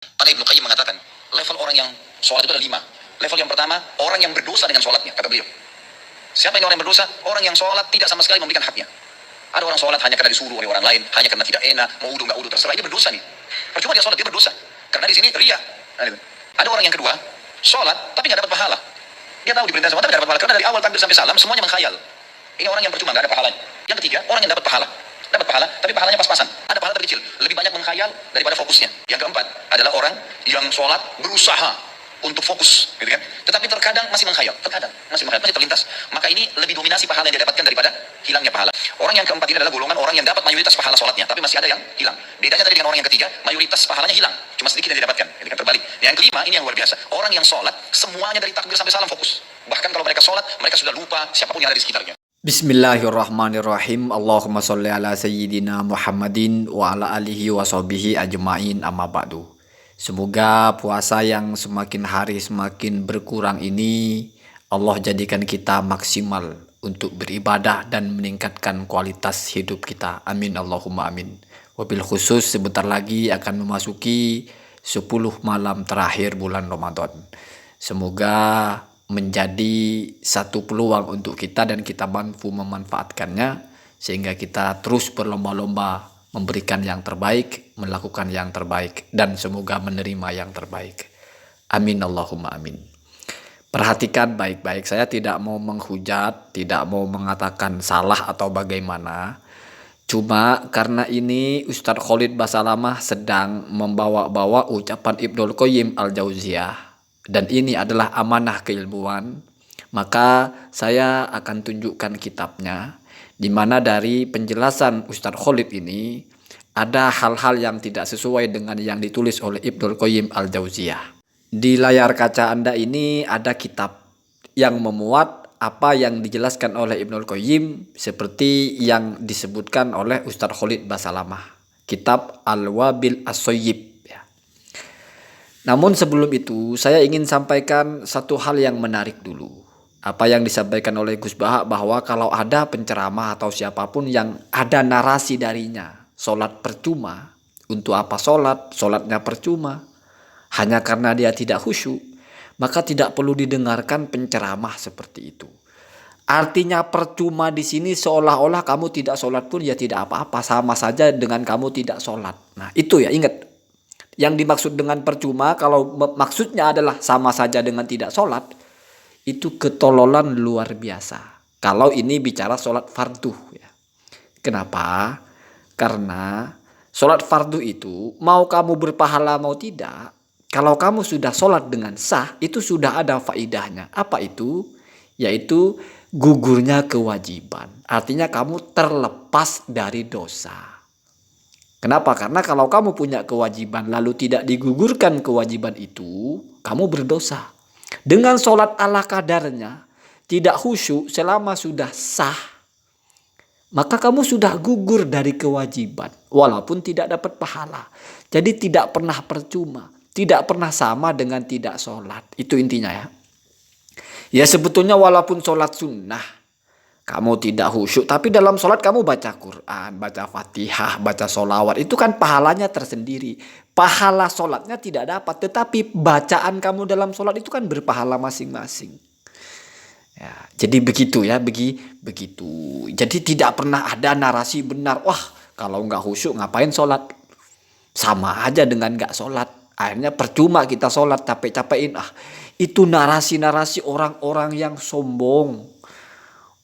Pada Ibnu Qayyim mengatakan, level orang yang sholat itu ada 5. Level yang pertama, orang yang berdosa dengan sholatnya, kata beliau. Siapa ini orang yang berdosa? Orang yang sholat tidak sama sekali memberikan haknya. Ada orang sholat hanya karena disuruh oleh orang lain, hanya karena tidak enak, mau udu nggak udu terserah, dia berdosa nih. Percuma dia sholat, dia berdosa. Karena di sini ria. Ada orang yang kedua, sholat tapi nggak dapat pahala. Dia tahu diperintah sholat tapi nggak dapat pahala karena dari awal takbir sampai salam semuanya mengkhayal. Ini orang yang percuma, nggak ada pahalanya. Yang ketiga, orang yang dapat pahala, tapi pahalanya pas-pasan. Ada pahala terkecil, lebih banyak mengkhayal daripada fokusnya. Yang keempat adalah orang yang sholat berusaha untuk fokus, gitu kan? Tetapi terkadang masih menghayal, masih terlintas. Maka ini lebih dominasi pahala yang didapatkan daripada hilangnya pahala. Orang yang keempat ini adalah golongan orang yang dapat mayoritas pahala sholatnya, tapi masih ada yang hilang. Bedanya tadi dengan orang yang ketiga, mayoritas pahalanya hilang, cuma sedikit yang didapatkan. Ini kan terbalik. Yang kelima ini yang luar biasa. Orang yang sholat semuanya dari takbir sampai salam fokus. Bahkan kalau mereka sholat, mereka sudah lupa siapapun yang ada di sekitarnya. Bismillahirrahmanirrahim. Allahumma sholli ala sayyidina Muhammadin wa ala alihi wa sahbihi ajma'in, amma ba'du. Semoga puasa yang semakin hari semakin berkurang ini Allah jadikan kita maksimal untuk beribadah dan meningkatkan kualitas hidup kita. Amin Allahumma amin. Wabil khusus sebentar lagi akan memasuki 10 malam terakhir bulan Ramadan. Semoga menjadi satu peluang untuk kita dan kita mampu memanfaatkannya sehingga kita terus berlomba-lomba memberikan yang terbaik, melakukan yang terbaik, dan semoga menerima yang terbaik. Amin Allahumma amin. Perhatikan baik-baik, saya tidak mau menghujat, tidak mau mengatakan salah atau bagaimana. Cuma karena ini Ustadz Khalid Basalamah sedang membawa-bawa ucapan Ibnul Qayyim Al-Jauziyah, dan ini adalah amanah keilmuan, maka saya akan tunjukkan kitabnya, di mana dari penjelasan Ustadz Khalid ini ada hal-hal yang tidak sesuai dengan yang ditulis oleh Ibnul Qayyim Al-Jauziyah. Di layar kaca Anda ini ada kitab yang memuat apa yang dijelaskan oleh Ibnul Qayyim seperti yang disebutkan oleh Ustadz Khalid Basalamah, kitab Al-Wabil As-Soyyib. Namun sebelum itu saya ingin sampaikan satu hal yang menarik dulu. Apa yang disampaikan oleh Gus Baha bahwa kalau ada penceramah atau siapapun yang ada narasi darinya, sholat percuma, untuk apa sholat, sholatnya percuma, hanya karena dia tidak khusyuk, maka tidak perlu didengarkan penceramah seperti itu. Artinya percuma di sini seolah-olah kamu tidak sholat pun ya tidak apa-apa, sama saja dengan kamu tidak sholat. Nah itu ya, ingat. Yang dimaksud dengan percuma, kalau maksudnya adalah sama saja dengan tidak sholat, itu ketololan luar biasa. Kalau ini bicara sholat fardu. Ya. Kenapa? Karena sholat fardu itu, mau kamu berpahala mau tidak, kalau kamu sudah sholat dengan sah, itu sudah ada faidahnya. Apa itu? Yaitu gugurnya kewajiban. Artinya kamu terlepas dari dosa. Kenapa? Karena kalau kamu punya kewajiban lalu tidak digugurkan kewajiban itu, kamu berdosa. Dengan sholat ala kadarnya, tidak khusyuk selama sudah sah, maka kamu sudah gugur dari kewajiban, walaupun tidak dapat pahala. Jadi tidak pernah percuma, tidak pernah sama dengan tidak sholat. Itu intinya ya. Ya sebetulnya walaupun sholat sunnah, kamu tidak khusyuk, tapi dalam sholat kamu baca Quran, baca Fatihah, baca sholawat. Itu kan pahalanya tersendiri. Pahala sholatnya tidak dapat, tetapi bacaan kamu dalam sholat itu kan berpahala masing-masing. Ya, jadi begitu ya, begitu. Jadi tidak pernah ada narasi benar. Wah, kalau nggak khusyuk ngapain sholat? Sama aja dengan nggak sholat. Akhirnya percuma kita sholat, capek-capekin. Itu narasi-narasi orang-orang yang sombong.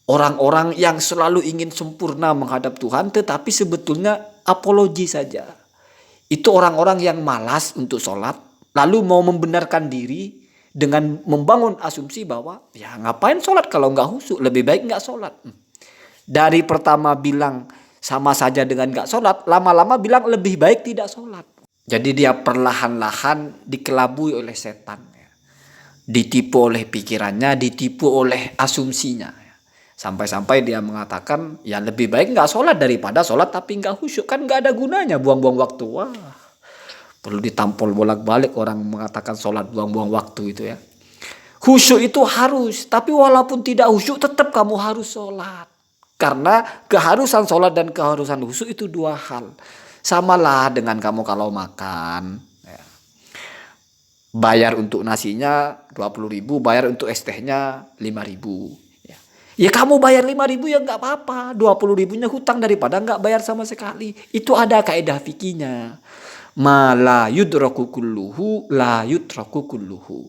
Orang-orang yang selalu ingin sempurna menghadap Tuhan, tetapi sebetulnya apologi saja. Itu orang-orang yang malas untuk sholat, lalu mau membenarkan diri dengan membangun asumsi bahwa ya ngapain sholat kalau nggak khusyuk, lebih baik nggak sholat. Dari pertama bilang sama saja dengan nggak sholat, lama-lama bilang lebih baik tidak sholat. Jadi dia perlahan-lahan dikelabui oleh setan, ditipu oleh pikirannya, ditipu oleh asumsinya. Sampai-sampai dia mengatakan ya lebih baik nggak sholat daripada sholat tapi nggak khusyuk, kan nggak ada gunanya, buang-buang waktu. Wah, perlu ditampol bolak-balik orang mengatakan sholat buang-buang waktu itu ya. Khusyuk itu harus, tapi walaupun tidak khusyuk tetap kamu harus sholat. Karena keharusan sholat dan keharusan khusyuk itu dua hal. Samalah dengan kamu kalau makan. Ya. Bayar untuk nasinya 20.000, bayar untuk es tehnya 5.000. Ya kamu bayar 5.000 ya nggak apa-apa. 20.000-nya hutang daripada nggak bayar sama sekali. Itu ada kaidah fikihnya. Ma la yudraku kulluhu la yutraku kulluhu.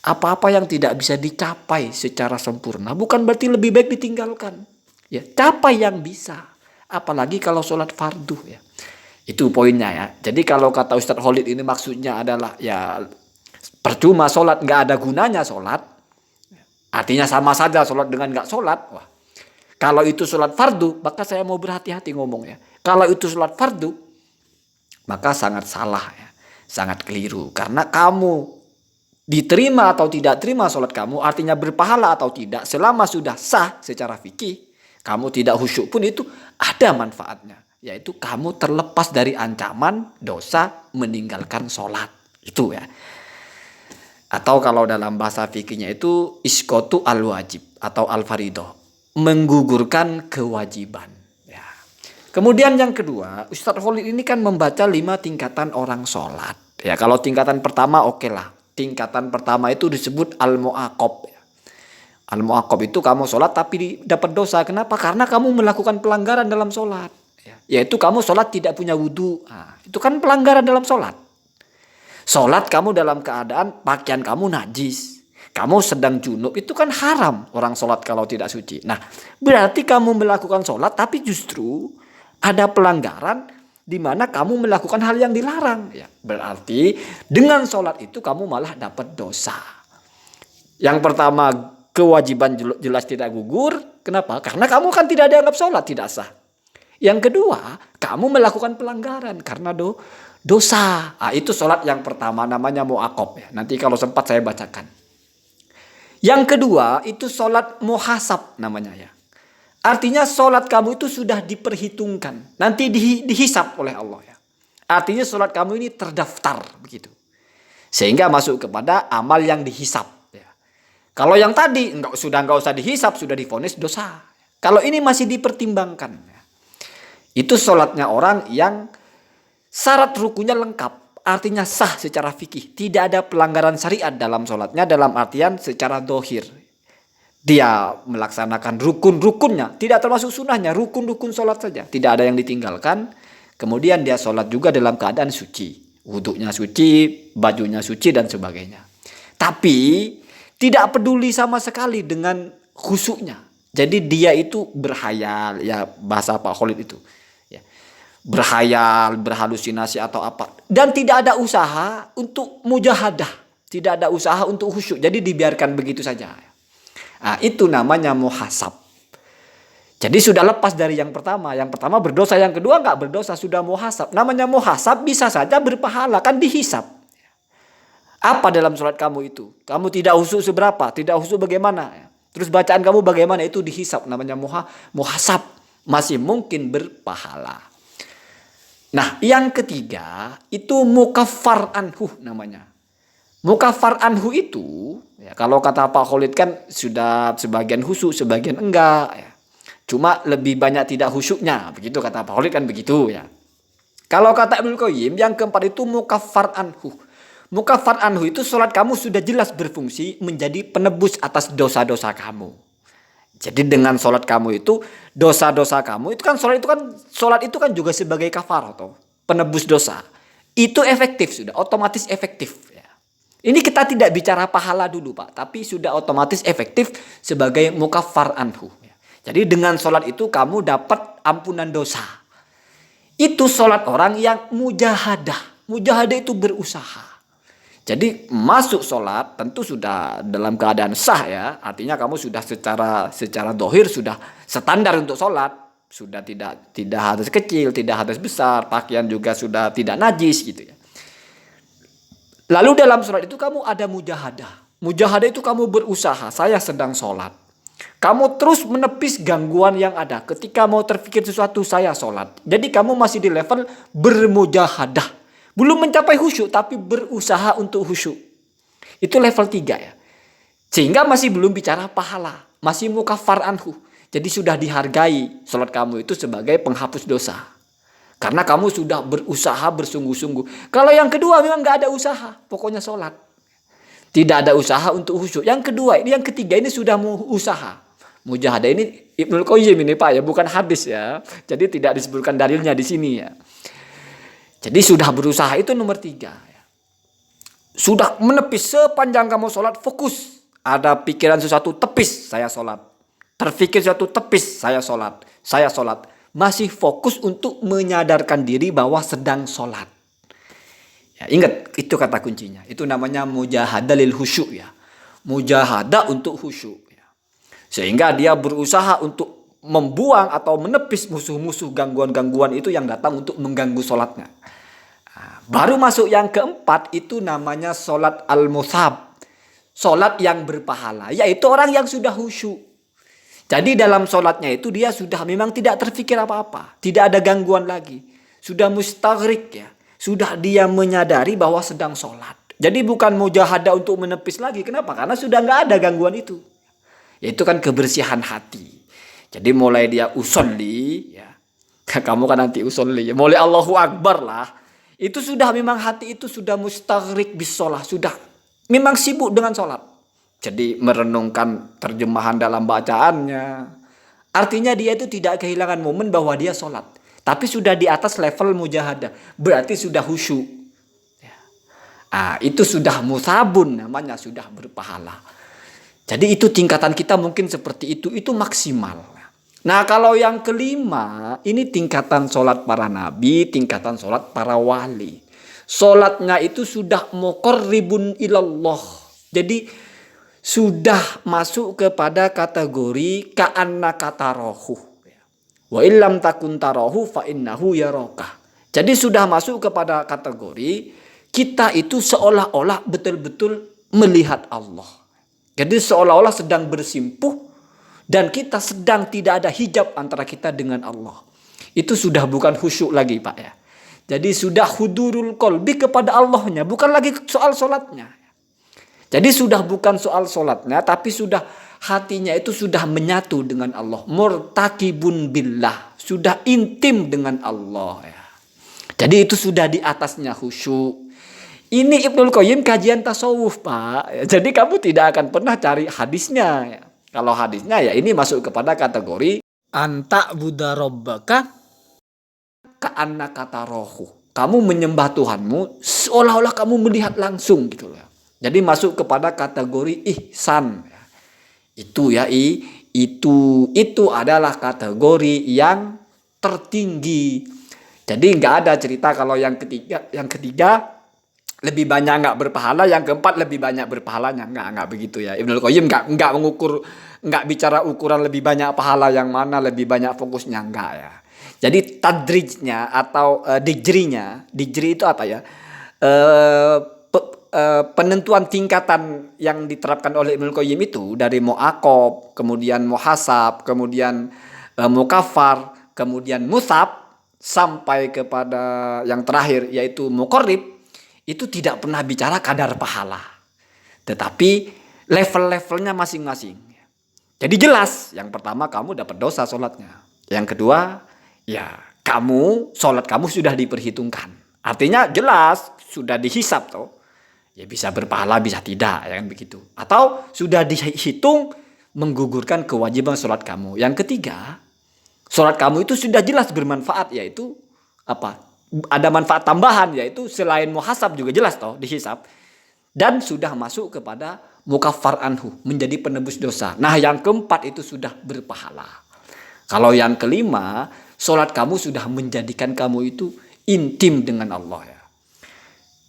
Apa-apa yang tidak bisa dicapai secara sempurna bukan berarti lebih baik ditinggalkan. Ya, capai yang bisa. Apalagi kalau sholat fardu ya. Itu poinnya ya. Jadi kalau kata Ustadz Khalid ini maksudnya adalah ya percuma sholat, nggak ada gunanya sholat. Artinya sama saja sholat dengan nggak sholat. Wah, kalau itu sholat fardu, maka saya mau berhati-hati ngomong ya. Kalau itu sholat fardu, maka sangat salah ya, sangat keliru. Karena kamu diterima atau tidak terima sholat kamu, artinya berpahala atau tidak, selama sudah sah secara fikih, kamu tidak khusyuk pun itu ada manfaatnya. Yaitu kamu terlepas dari ancaman dosa meninggalkan sholat. Itu ya. Atau kalau dalam bahasa fikihnya itu iskotu al-wajib atau al-faridoh. Menggugurkan kewajiban. Ya. Kemudian yang kedua, Ustadz Khalid ini kan membaca 5 tingkatan orang sholat. Ya, kalau tingkatan pertama oke lah. Tingkatan pertama itu disebut al-mu'aqab. Ya. Al-mu'aqab itu kamu sholat tapi dapat dosa. Kenapa? Karena kamu melakukan pelanggaran dalam sholat. Ya. Yaitu kamu sholat tidak punya wudhu. Nah, itu kan pelanggaran dalam sholat. Sholat kamu dalam keadaan pakaian kamu najis. Kamu sedang junub, itu kan haram orang sholat kalau tidak suci. Nah, berarti kamu melakukan sholat tapi justru ada pelanggaran di mana kamu melakukan hal yang dilarang. Ya, berarti dengan sholat itu kamu malah dapat dosa. Yang pertama, kewajiban jelas tidak gugur. Kenapa? Karena kamu kan tidak dianggap sholat, tidak sah. Yang kedua, kamu melakukan pelanggaran karena dosa. Nah, itu sholat yang pertama namanya mu'aqab ya. Nanti kalau sempat saya bacakan. Yang kedua itu sholat muhasab namanya ya. Artinya sholat kamu itu sudah diperhitungkan. Nanti dihisab oleh Allah ya. Artinya sholat kamu ini terdaftar begitu. Sehingga masuk kepada amal yang dihisab ya. Kalau yang tadi sudah nggak usah dihisab, sudah divonis dosa. Kalau ini masih dipertimbangkan ya. Itu sholatnya orang yang syarat rukunya lengkap, artinya sah secara fikih. Tidak ada pelanggaran syariat dalam sholatnya, dalam artian secara dohir. Dia melaksanakan rukun-rukunnya, tidak termasuk sunnahnya, rukun-rukun sholat saja. Tidak ada yang ditinggalkan. Kemudian dia sholat juga dalam keadaan suci. Wudhunya suci, bajunya suci, dan sebagainya. Tapi tidak peduli sama sekali dengan khusyuknya. Jadi dia itu berhayal, ya bahasa Pak Khalid itu. Berhayal, berhalusinasi atau apa. Dan tidak ada usaha untuk mujahadah. Tidak ada usaha untuk khusyuk. Jadi dibiarkan begitu saja. Nah, itu namanya muhasab. Jadi sudah lepas dari yang pertama. Yang pertama berdosa, yang kedua nggak berdosa, sudah muhasab. Namanya muhasab bisa saja berpahala, kan dihisab. Apa dalam sholat kamu itu? Kamu tidak khusyuk seberapa? Tidak khusyuk bagaimana? Terus bacaan kamu bagaimana? Itu dihisab. Namanya muhasab. Masih mungkin berpahala. Nah, yang ketiga itu mukaffar anhu namanya. Mukaffar anhu itu, ya, kalau kata Pak Khalid kan sudah sebagian khusyuk, sebagian enggak. Ya. Cuma lebih banyak tidak khusyuknya, begitu kata Pak Khalid kan begitu ya. Kalau kata Ibnu Qayyim, yang keempat itu mukaffar anhu. Mukaffar anhu itu sholat kamu sudah jelas berfungsi menjadi penebus atas dosa-dosa kamu. Jadi dengan sholat kamu itu, dosa-dosa kamu itu kan sholat itu kan juga sebagai kafar atau penebus dosa. Itu efektif sudah, otomatis efektif. Ya. Ini kita tidak bicara pahala dulu Pak, tapi sudah otomatis efektif sebagai mukaffar anhu. Ya. Jadi dengan sholat itu kamu dapat ampunan dosa. Itu sholat orang yang mujahadah. Mujahadah itu berusaha. Jadi masuk sholat tentu sudah dalam keadaan sah ya. Artinya kamu sudah secara dohir sudah standar untuk sholat. Sudah tidak hadas kecil, tidak hadas besar. Pakaian juga sudah tidak najis gitu ya. Lalu dalam sholat itu kamu ada mujahadah. Mujahadah itu kamu berusaha. Saya sedang sholat. Kamu terus menepis gangguan yang ada. Ketika mau terpikir sesuatu saya sholat. Jadi kamu masih di level bermujahadah. Belum mencapai khusyuk tapi berusaha untuk khusyuk. Itu level 3 ya. Sehingga masih belum bicara pahala. Masih mukaffar anhu. Jadi sudah dihargai sholat kamu itu sebagai penghapus dosa. Karena kamu sudah berusaha bersungguh-sungguh. Kalau yang kedua memang gak ada usaha. Pokoknya sholat. Tidak ada usaha untuk khusyuk. Yang kedua, ini yang ketiga ini sudah usaha. Mujahadah ini Ibnul Qayyim ini Pak ya, bukan hadis ya. Jadi tidak disebutkan dalilnya di sini ya. Jadi sudah berusaha itu nomor 3. Ya. Sudah menepis sepanjang kamu sholat fokus. Ada pikiran sesuatu tepis, saya sholat. Terfikir sesuatu tepis, saya sholat. Saya sholat. Masih fokus untuk menyadarkan diri bahwa sedang sholat. Ya, ingat, itu kata kuncinya. Itu namanya mujahadah lil khusyuk ya. Mujahadah untuk khusyuk. Ya. Sehingga dia berusaha untuk membuang atau menepis musuh-musuh gangguan-gangguan itu yang datang untuk mengganggu sholatnya. Nah, baru masuk yang keempat itu namanya sholat al-musab. Sholat yang berpahala. Yaitu orang yang sudah khusyuk. Jadi dalam sholatnya itu dia sudah memang tidak terfikir apa-apa. Tidak ada gangguan lagi. Sudah mustaghrik ya. Sudah dia menyadari bahwa sedang sholat. Jadi bukan mujahadah untuk menepis lagi. Kenapa? Karena sudah nggak ada gangguan itu. Yaitu kan kebersihan hati. Jadi mulai dia usolli. Ya. Kamu kan nanti usolli. Ya. Mulai Allahu Akbar lah. Itu sudah memang hati itu sudah mustaghrik bis sholat. Sudah memang sibuk dengan sholat. Jadi merenungkan terjemahan dalam bacaannya. Artinya dia itu tidak kehilangan momen bahwa dia sholat. Tapi sudah di atas level mujahadah. Berarti sudah khusyuk. Ya. Itu sudah musabun namanya. Sudah berpahala. Jadi itu tingkatan kita mungkin seperti itu. Itu maksimal. Nah kalau yang kelima. Ini tingkatan sholat para nabi. Tingkatan sholat para wali. Sholatnya itu sudah muqarribun ilallah. Jadi sudah masuk kepada kategori ka'annaka tarahu. Wa illam takun tarahu fa innahu yaraka. Jadi sudah masuk kepada kategori kita itu seolah-olah betul-betul melihat Allah. Jadi seolah-olah sedang bersimpuh dan kita sedang tidak ada hijab antara kita dengan Allah. Itu sudah bukan khusyuk lagi Pak ya. Jadi sudah hudurul qalbi kepada Allahnya, bukan lagi soal sholatnya. Jadi sudah bukan soal sholatnya, tapi sudah hatinya itu sudah menyatu dengan Allah. Murtakibun billah. Sudah intim dengan Allah. Ya. Jadi itu sudah di atasnya khusyuk. Ini Ibnul Qayyim kajian tasawuf Pak. Ya, jadi kamu tidak akan pernah cari hadisnya. Ya. Kalau hadisnya ya ini masuk kepada kategori anta buddha rabbaka ka'annaka tarahu. Kamu menyembah Tuhanmu seolah-olah kamu melihat langsung gitu loh. Jadi masuk kepada kategori ihsan. Itu ya itu adalah kategori yang tertinggi. Jadi nggak ada cerita kalau yang ketiga lebih banyak nggak berpahala, yang keempat lebih banyak berpahalanya. Nggak begitu ya. Ibnul Qayyim nggak mengukur, nggak bicara ukuran lebih banyak pahala yang mana, lebih banyak fokusnya, nggak ya. Jadi tadrijnya atau dijri itu apa ya? Penentuan tingkatan yang diterapkan oleh Ibnul Qayyim itu dari mu'aqab, kemudian muhasab, kemudian mukafar, kemudian musab sampai kepada yang terakhir yaitu muqarrib, itu tidak pernah bicara kadar pahala. Tetapi level-levelnya masing-masing. Jadi jelas, yang pertama kamu dapat dosa sholatnya. Yang kedua, ya kamu sholat kamu sudah diperhitungkan. Artinya jelas sudah dihisab toh. Ya bisa berpahala, bisa tidak, ya kan begitu. Atau sudah dihitung menggugurkan kewajiban sholat kamu. Yang ketiga, sholat kamu itu sudah jelas bermanfaat, yaitu apa? Ada manfaat tambahan, yaitu selain muhasab juga jelas toh dihisab. Dan sudah masuk kepada mukaffar anhu, menjadi penebus dosa. Nah yang keempat itu sudah berpahala. Kalau yang kelima, sholat kamu sudah menjadikan kamu itu intim dengan Allah ya.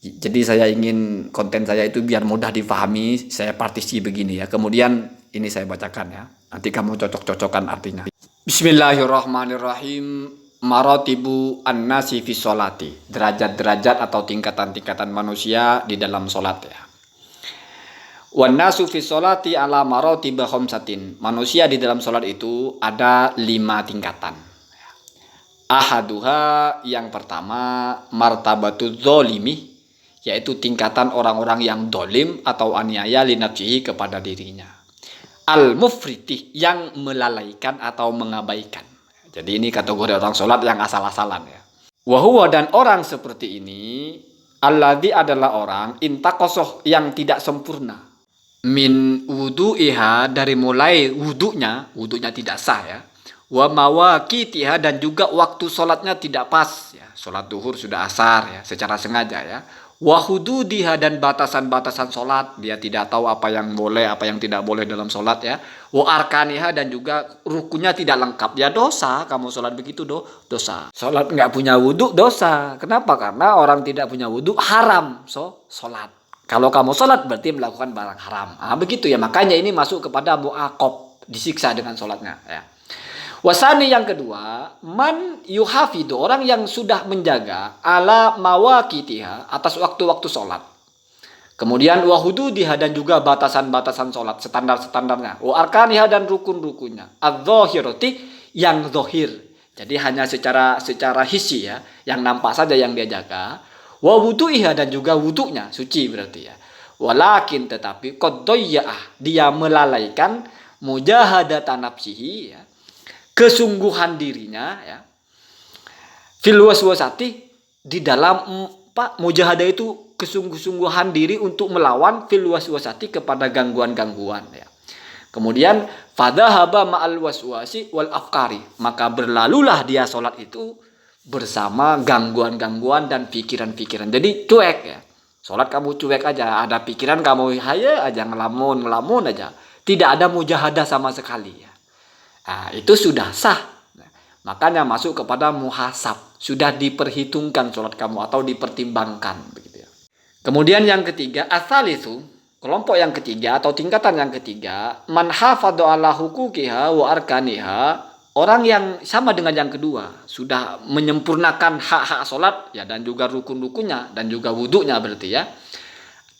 Jadi saya ingin konten saya itu biar mudah difahami, saya partisi begini ya. Kemudian ini saya bacakan ya. Nanti kamu cocok-cocokkan artinya. Bismillahirrahmanirrahim. Maratibu an-nasi fi sholati. Derajat-derajat atau tingkatan-tingkatan manusia di dalam sholat ya. Wan nasu fi sholati ala maratiba khamsatin. Manusia di dalam sholat itu ada 5 tingkatan. Ahaduha, yang pertama martabatul zolimi, yaitu tingkatan orang-orang yang dolim atau aniaya linafsihi kepada dirinya. Al-mufritih, yang melalaikan atau mengabaikan. Jadi ini kategori orang sholat yang asal-asalan ya. Wahuwa, dan orang seperti ini Alladzi adalah orang intaqosoh yang tidak sempurna. Min wudu'iha dari mulai wudunya tidak sah ya. Wa mawaqitiha dan juga waktu sholatnya tidak pas ya. Sholat duhur sudah asar ya secara sengaja ya. Wa hududiha dan batasan-batasan sholat, dia tidak tahu apa yang boleh apa yang tidak boleh dalam sholat ya. Wa arkaniha dan juga rukunnya tidak lengkap, ya dosa. Kamu sholat begitu dosa. Sholat nggak punya wudhu dosa. Kenapa? Karena orang tidak punya wudhu haram sholat. Kalau kamu sholat berarti melakukan barang haram. Begitu ya, makanya ini masuk kepada mu'aqab, disiksa dengan sholatnya ya. Wasani yang kedua, man yuhafidu, orang yang sudah menjaga ala mawaqitiha, atas waktu-waktu sholat. Kemudian wahududiha dan juga batasan-batasan sholat, standar-standarnya. Wa arkaniha dan rukun-rukunnya. Adz-dzahirati yang zahir. Jadi hanya secara hissi ya, yang nampak saja yang dia jaga. Wa wudu'iha dan juga wudunya, suci berarti ya. Walakin tetapi qad dhayya'ah, dia melalaikan mujahadatan nafsihi ya, kesungguhan dirinya ya, fil waswasati, di dalam mujahadah itu kesungguh-sungguhan diri untuk melawan fil waswasati kepada gangguan-gangguan ya. Kemudian fadhahaba ma'al waswasi wal afkari, maka berlalulah dia sholat itu bersama gangguan-gangguan dan pikiran-pikiran. Jadi cuek ya. Sholat kamu cuek aja, ada pikiran kamu haya aja, ngelamun aja. Tidak ada mujahadah sama sekali ya. Itu sudah sah. Makanya masuk kepada muhasab. Sudah diperhitungkan sholat kamu atau dipertimbangkan. Begitu ya. Kemudian yang ketiga, asalisu, kelompok yang ketiga atau tingkatan yang ketiga, man hafadhu ala huquqiha wa arkaniha, orang yang sama dengan yang kedua, sudah menyempurnakan hak-hak sholat ya, dan juga rukun-rukunnya dan juga wudhunya berarti ya.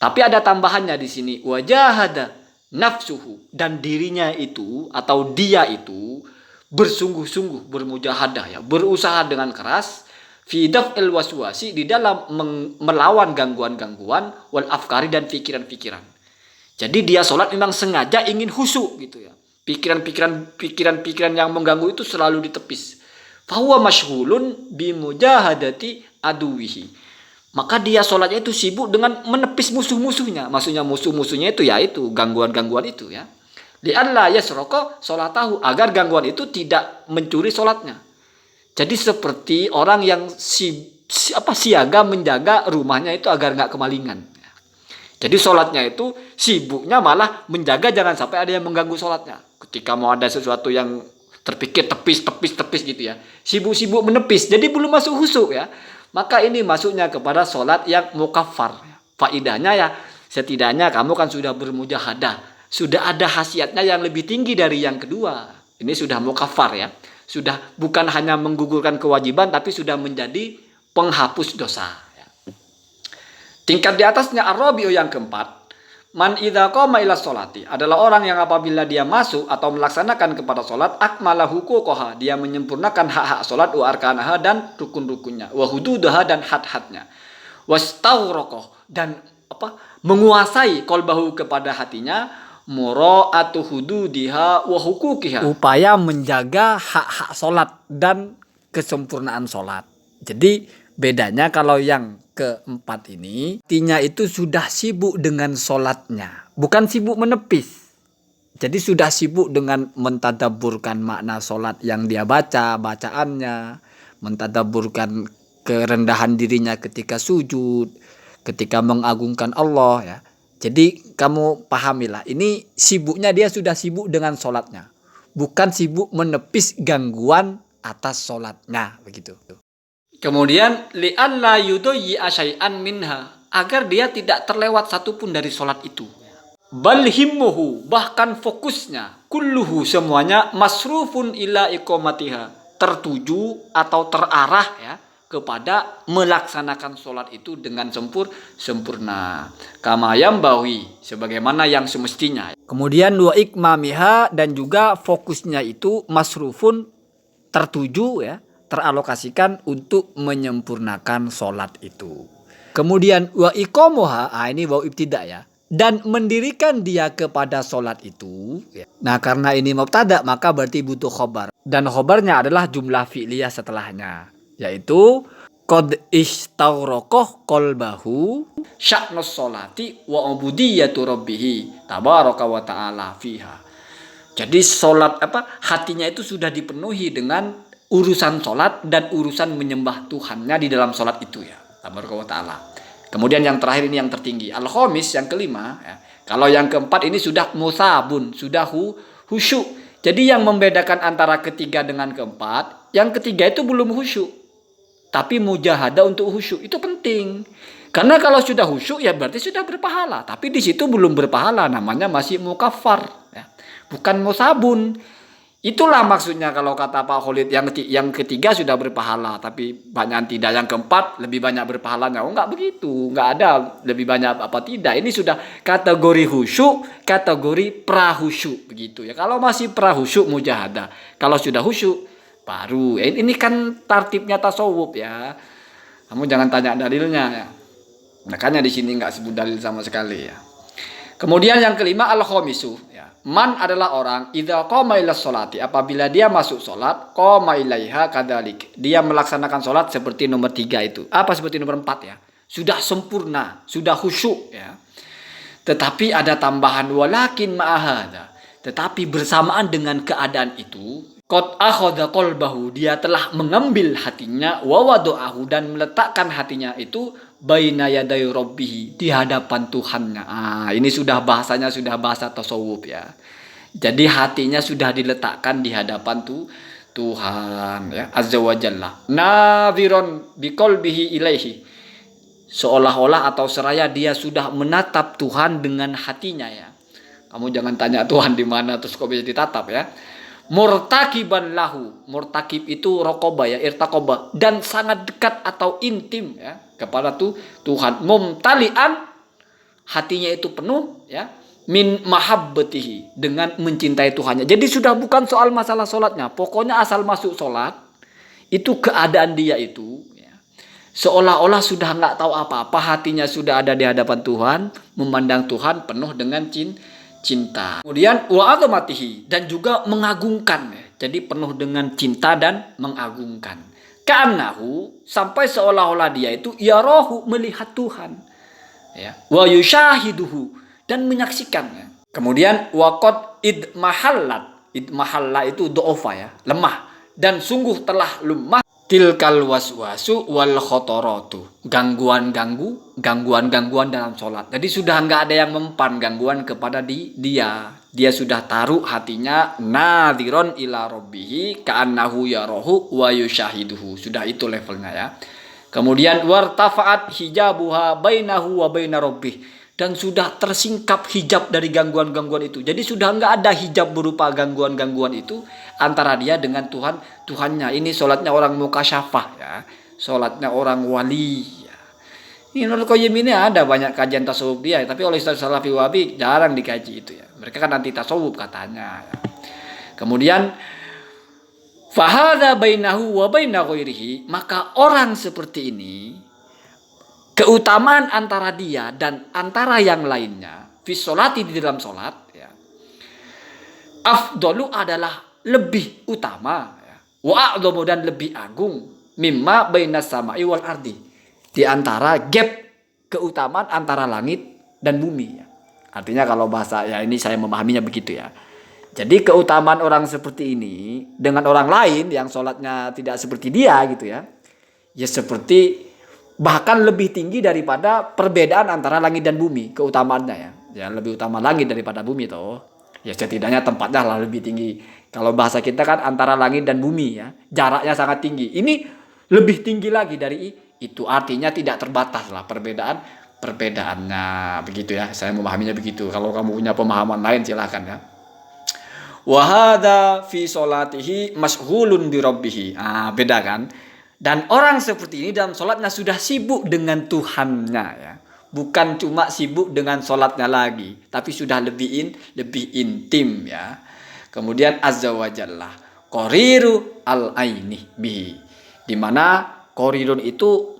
Tapi ada tambahannya di sini, wajahada nafsuhu, dan dirinya itu atau dia itu bersungguh-sungguh bermujahadah ya, berusaha dengan keras fi daf'il waswasi, di dalam melawan gangguan-gangguan wal afkari dan pikiran-pikiran. Jadi dia sholat memang sengaja ingin khusyuk gitu ya. Pikiran-pikiran yang mengganggu itu selalu ditepis. Fahuwa masyghulun bi mujahadati aduwihi. Maka dia sholatnya itu sibuk dengan menepis musuh-musuhnya. Maksudnya musuh-musuhnya itu ya itu gangguan-gangguan itu ya. Li'alla yasroko sholatahu, agar gangguan itu tidak mencuri sholatnya. Jadi seperti orang yang siaga menjaga rumahnya itu agar nggak kemalingan. Jadi sholatnya itu sibuknya malah menjaga jangan sampai ada yang mengganggu sholatnya. Ketika mau ada sesuatu yang terpikir tepis gitu ya, sibuk-sibuk menepis. Jadi belum masuk khusyuk ya. Maka ini masuknya kepada sholat yang mukaffar. Faidahnya ya, setidaknya kamu kan sudah bermujahadah, sudah ada khasiatnya yang lebih tinggi dari yang kedua. Ini sudah mukaffar ya, sudah bukan hanya menggugurkan kewajiban, tapi sudah menjadi penghapus dosa ya. Tingkat di atasnya ar-rabi'u yang keempat, man idza qama ila sholati, adalah orang yang apabila dia masuk atau melaksanakan kepada sholat, akmala huquqaha, dia menyempurnakan hak-hak sholat, wa arkanaha dan rukun-rukunnya, wa hududaha dan had-hadnya, wastawraqah dan menguasai qalbahu kepada hatinya, mura'atu hududiha wa huquqiha, upaya menjaga hak-hak sholat dan kesempurnaan sholat. Jadi bedanya kalau yang keempat ini, artinya itu sudah sibuk dengan sholatnya, bukan sibuk menepis. Jadi sudah sibuk dengan mentadabburkan makna sholat yang dia bacaannya, mentadabburkan kerendahan dirinya ketika sujud, ketika mengagungkan Allah ya. Jadi kamu pahamilah, ini sibuknya dia sudah sibuk dengan sholatnya, bukan sibuk menepis gangguan atas sholatnya begitu. Kemudian li'alla yudayyi'a syai'an minha, agar dia tidak terlewat satupun dari sholat itu. Bal himmuhu, bahkan fokusnya, kulluhu semuanya, masrufun ila iqamatiha, tertuju atau terarah ya kepada melaksanakan sholat itu dengan sempurna. Kama yambawi, sebagaimana yang semestinya. Kemudian wa ikmamiha, dan juga fokusnya itu masrufun, tertuju ya, teralokasikan untuk menyempurnakan sholat itu. Kemudian wa iqamuha, ini wa ibtida ya, dan mendirikan dia kepada sholat itu. Nah karena ini mubtada maka berarti butuh khobar, dan khobarnya adalah jumlah fi'liyah setelahnya, yaitu qad istawraqah qalbahu sya'nus sholati wa ubudiyatu rabbih tabaraka wa ta'ala fiha. Jadi salat hatinya itu sudah dipenuhi dengan urusan salat dan urusan menyembah Tuhannya di dalam salat itu ya, tabaraka wa ta'ala. Kemudian yang terakhir ini yang tertinggi, al-khamis yang kelima ya. Kalau yang keempat ini sudah musabun, sudah khusyuk. Jadi yang membedakan antara ketiga dengan keempat, yang ketiga itu belum khusyuk. Tapi mujahadah untuk khusyuk itu penting. Karena kalau sudah khusyuk ya berarti sudah berpahala. Tapi di situ belum berpahala, namanya masih mukaffar. Ya. Bukan musabun. Itulah maksudnya kalau kata Pak Khalid yang ketiga sudah berpahala. Tapi banyak tidak. Yang keempat lebih banyak berpahalanya. Oh enggak begitu. Enggak ada lebih banyak apa tidak. Ini sudah kategori khusyuk, kategori prahusyuk. Begitu ya. Kalau masih prahusyuk mujahadah. Kalau sudah khusyuk baru. Ini kan tartibnya tasawuf ya. Kamu jangan tanya dalilnya ya. Makanya di sini nggak sebut dalil sama sekali ya. Kemudian yang kelima al-khamisu ya. Man adalah orang idza qama ila sholati, apabila dia masuk salat, qama ilaiha kadzalik. Dia melaksanakan salat seperti nomor 3 itu. Apa seperti nomor 4 ya? Sudah sempurna, sudah khusyuk ya. Tetapi ada tambahan walakin ma'ahada. Tetapi bersamaan dengan keadaan itu, qad akhadha qalbahu, dia telah mengambil hatinya, wa wada'ahu, dan meletakkan hatinya itu baina yaday rabbih, di hadapan Tuhannya. Ini sudah bahasanya sudah bahasa tasawuf ya. Jadi hatinya sudah diletakkan di hadapan Tuhan ya, azza wa jalla. Nadhiron biqalbihi ilaihi, seolah-olah atau seraya dia sudah menatap Tuhan dengan hatinya ya. Kamu jangan tanya Tuhan di mana terus kok bisa ditatap ya. Murtakiban lahu, murtakib itu raqaba ya, irtaqaba, dan sangat dekat atau intim ya kepada Tuhan. Mumtalian, hatinya itu penuh ya, min mahabbatihi, dengan mencintai Tuhannya. Jadi sudah bukan soal masalah sholatnya, pokoknya asal masuk sholat itu keadaan dia itu ya, seolah-olah sudah nggak tahu apa-apa, hatinya sudah ada di hadapan Tuhan, memandang Tuhan penuh dengan cinta. Kemudian wa azamatihi, dan juga mengagungkan ya. Jadi penuh dengan cinta dan mengagungkan. Ka'annahu, sampai seolah-olah dia itu yarahu, melihat Tuhan. Ya. Wa yushahiduhu, dan menyaksikan ya. Kemudian waqad idmahallat. Idmahalla itu do'ofa ya, lemah, dan sungguh telah lemah tilkal waswasu wal khotoratu, gangguan dalam sholat. Jadi sudah nggak ada yang mempan gangguan kepada dia sudah taruh hatinya nadhiron ila rabbihi ka'annahu yarahu wa yushahiduhu. Sudah itu levelnya ya. Kemudian wartafa'at hijabuha bainahu wa baina rabbih, dan sudah tersingkap hijab dari gangguan-gangguan itu. Jadi sudah nggak ada hijab berupa gangguan-gangguan itu antara dia dengan Tuhannya. Ini sholatnya orang mukasyafah ya, sholatnya orang wali ya. Ini Ibnul Qayyim ini ada banyak kajian tasawuf dia, tapi oleh Ustaz Salafi Wahabi jarang dikaji itu ya. Mereka kan anti tasawuf katanya ya. Kemudian fahadha bainahu wa baina ghairihi, maka orang seperti ini keutamaan antara dia dan antara yang lainnya fi sholati, di dalam sholat ya, afdalu adalah lebih utama ya, wa a'dhamu, dan lebih agung, mimma bainas sama'i wal ardi, di antara gap keutamaan antara langit dan bumi ya. Artinya kalau bahasa ya ini saya memahaminya begitu ya. Jadi keutamaan orang seperti ini dengan orang lain yang sholatnya tidak seperti dia gitu ya, ya seperti bahkan lebih tinggi daripada perbedaan antara langit dan bumi keutamaannya ya. Ya lebih utama langit daripada bumi toh. Ya setidaknya tempatnya lah lebih tinggi. Kalau bahasa kita kan antara langit dan bumi ya, jaraknya sangat tinggi. Ini lebih tinggi lagi dari itu. Artinya tidak terbatas lah perbedaannya begitu ya. Saya memahaminya begitu. Kalau kamu punya pemahaman lain silahkan ya. Wa hadza fi sholatihi mashghulun bi rabbih. Beda kan? Dan orang seperti ini dalam sholatnya sudah sibuk dengan Tuhannya ya. Bukan cuma sibuk dengan sholatnya lagi, tapi sudah lebih intim ya. Kemudian azza wa jalla qariru al-aini bihi, di mana qarirun itu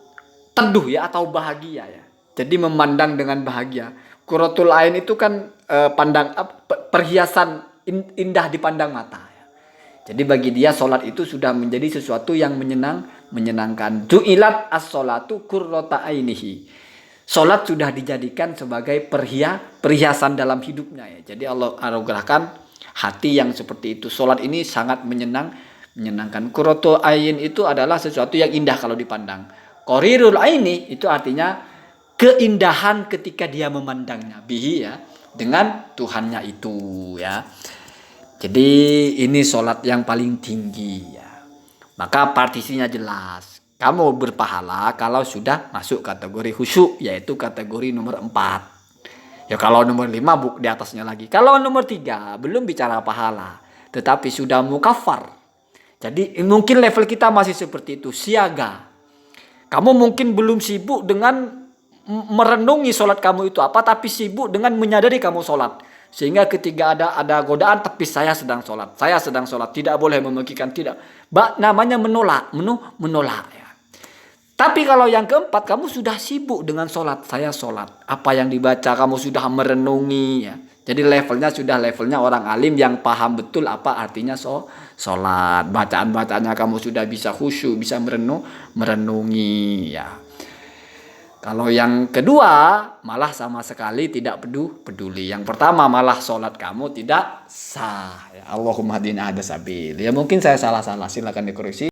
teduh ya atau bahagia ya. Jadi memandang dengan bahagia. Qurratul ain itu kan perhiasan indah dipandang mata ya. Jadi bagi dia sholat itu sudah menjadi sesuatu yang menyenangkan. Ju'ilat as-sholatu qurrata ainihi. Salat sudah dijadikan sebagai perhiasan dalam hidupnya ya. Jadi Allah anugerahkan hati yang seperti itu. Salat ini sangat menyenangkan. Qurratu ain itu adalah sesuatu yang indah kalau dipandang. Qarirul aini itu artinya keindahan ketika dia memandangnya. Bihi ya, dengan Tuhannya itu ya. Jadi ini salat yang paling tinggi ya. Maka partisinya jelas. Kamu berpahala kalau sudah masuk kategori khusyuk, yaitu kategori nomor 4. Ya kalau nomor 5 di atasnya lagi. Kalau nomor 3 belum bicara pahala, tetapi sudah mukafar. Jadi mungkin level kita masih seperti itu, siaga. Kamu mungkin belum sibuk dengan merenungi sholat kamu itu apa, tapi sibuk dengan menyadari kamu sholat. Sehingga ketika ada godaan, tapi saya sedang sholat, tidak boleh memegihkan, tidak. Namanya menolak ya. Tapi kalau yang keempat, kamu sudah sibuk dengan sholat, saya sholat. Apa yang dibaca, kamu sudah merenungi ya. Jadi levelnya orang alim yang paham betul apa artinya sholat. Bacaan-bacaannya kamu sudah bisa khusyuk, bisa merenungi ya. Kalau yang kedua malah sama sekali tidak peduli. Yang pertama malah sholat kamu tidak sah. Ya, Allahumma hadina hada sabil. Ya mungkin saya salah, silakan dikoreksi.